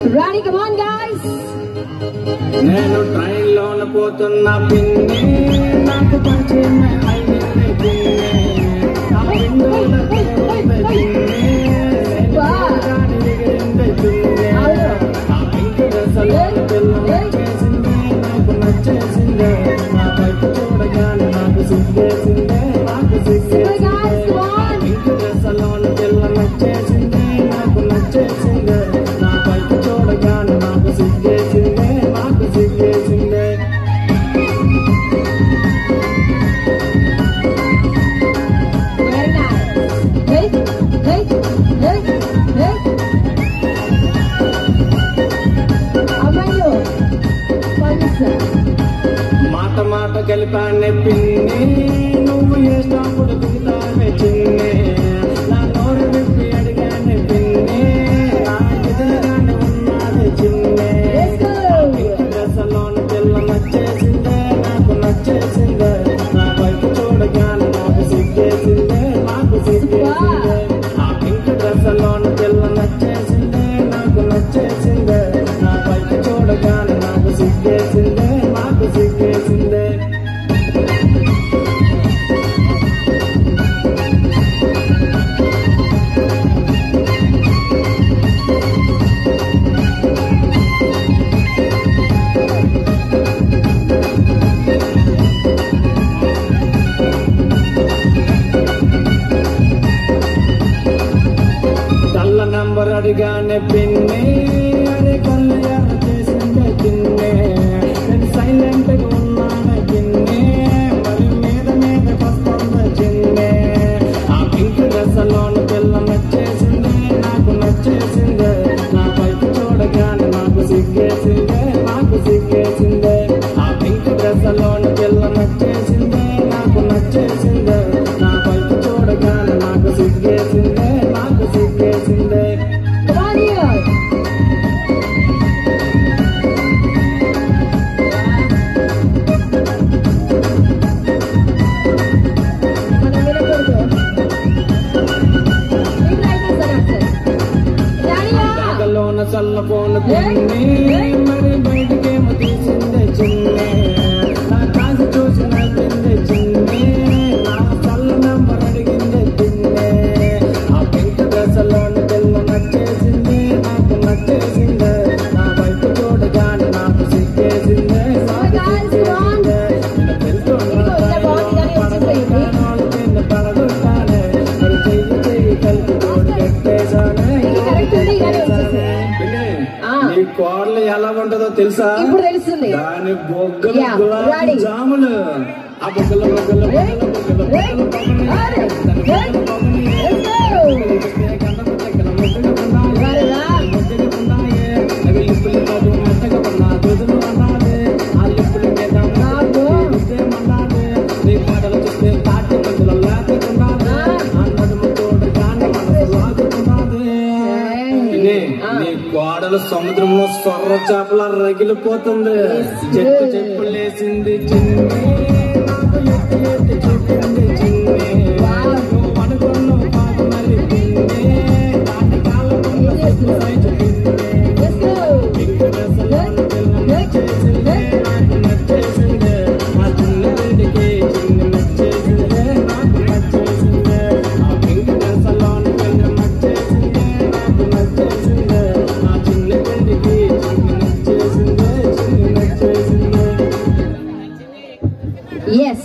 Ready? Come on, guys. నేను train లోన పోతున్నా పిన్ని నాకు పంచిన అయ్యింది పిన్ని నా విండోల తెరవే పిన్ని గాని ఎగిరింది పిన్ని ఆ పింక్ డ్రెస్సులో పిల్ల నచ్చేసింది నాకు నచ్చేసింది నా వైపు చూడగానే నాకు సిగ్గేసింది నాకు సిగ్గేసింది పింక్ డ్రెస్సులో పిల్ల నచ్చేసింది నాకు నచ్చేసింది నా వైపు చూడగానే నాకు సిగ్గేసింది నాకు సిగ్గేసింది Very nice. Hey, hey, hey, hey. Amayo. Pamisa. మాట మాట కలిపానే పిన్ని నువ్వు ఏ స్టాపుడు దిగుతావే చిన్ని నా నోరు విప్పి అడిగానే పిన్ని నా ఎదురుగానే ఉన్నది చిన్ని డ్రెస్సులోని పిల్ల నచ్చేసిందే నాకు నచ్చేసిందే నా వైపు చూడగానే నాకు సిగ్గేసిందే నాకు సిగ్గేసిందే ఆ పింక్ డ్రెస్సులోని పిల్ల నచ్చేసిందే నాకు నచ్చేసిందే నా వైపు చూడగానే నాకు సిగ్గేసిందే నాకు సిగ్గేసిందే కళ్ళ నంబర్ అడిగానే పిన్ని అదే కళ్ళు ఎర్ర చేసిందే పిన్ని నేను సైలెంట్ గా ఉన్నానే పిన్ని మరి మీద మీద వస్తుందే చిన్ని ఆ పింక్ డ్రెస్సులోని పిల్ల నచ్చేసిందే నాకు నచ్చేసిందే నా వైపు చూడగానే నాకు సిగ్గేసిందే నాకు సిగ్గేసిందే ఆ పింక్ డ్రెస్సులోని పిల్ల నచ్చేసిందే నాకు నచ్చేసిందే నా వైపు చూడగానే నాకు సిగ్గేసిందే నాకు సిగ్గేసిందే Come on here. Mana melakor tu? Ini lagi sana sir. Ready ya? బ్యాగలోన చల్లపోను పిన్ని మరి బయటకేమో తీసిందే చిన్ని నా కాసి చూసి నవ్విందే చిన్ని నా చల్ల నంబర్ అడిగిందే పిన్ని ఆ పింక్ డ్రెస్సులోని పిల్ల నచ్చేసిందే నాకు నచ్చేసిందే నా వైపు చూడగానే నాకు సిగ్గేసిందే నాకు సిగ్గేసిందే పడగొట్టానే మరి చెయ్యి చెయ్యి కలిపి తోడు కట్టేశానే నీ కోడలు ఎలా ఉంటుందో తెలుసా ఇప్పుడు తెలుస్తుంది. దాని బొగ్గలు Yeah, గులాబీ ready. జాములు ఆ బొగ్గల బొగ్గల Ready? Ready? Ready? Let's go. నీ గోడలు సముద్రంలో సొర్ర చేపల రగిలిపోతుంది చెట్టు చెప్పులేసింది చిన్ని నాకు ఎత్తి ఎత్తి చూపింది చిన్ని నువ్వు అనుకున్నావు పాప మరి పిన్ని నాటి కాలంలో సైజు Let's go. పింక్ డ్రెస్సులోని పిల్ల నచ్చేసిందే నాకు నచ్చేసిందే మా చిన్నదికి చిన్ని నచ్చేసిందే నాకు నచ్చేసిందే ఆ పింక్ డ్రెస్సులోని పిల్ల నచ్చేసిందే నాకు నచ్చేసిందే మా చిన్నదికి చిన్ని నచ్చేసిందే చిన్ని నచ్చేసిందే Yes.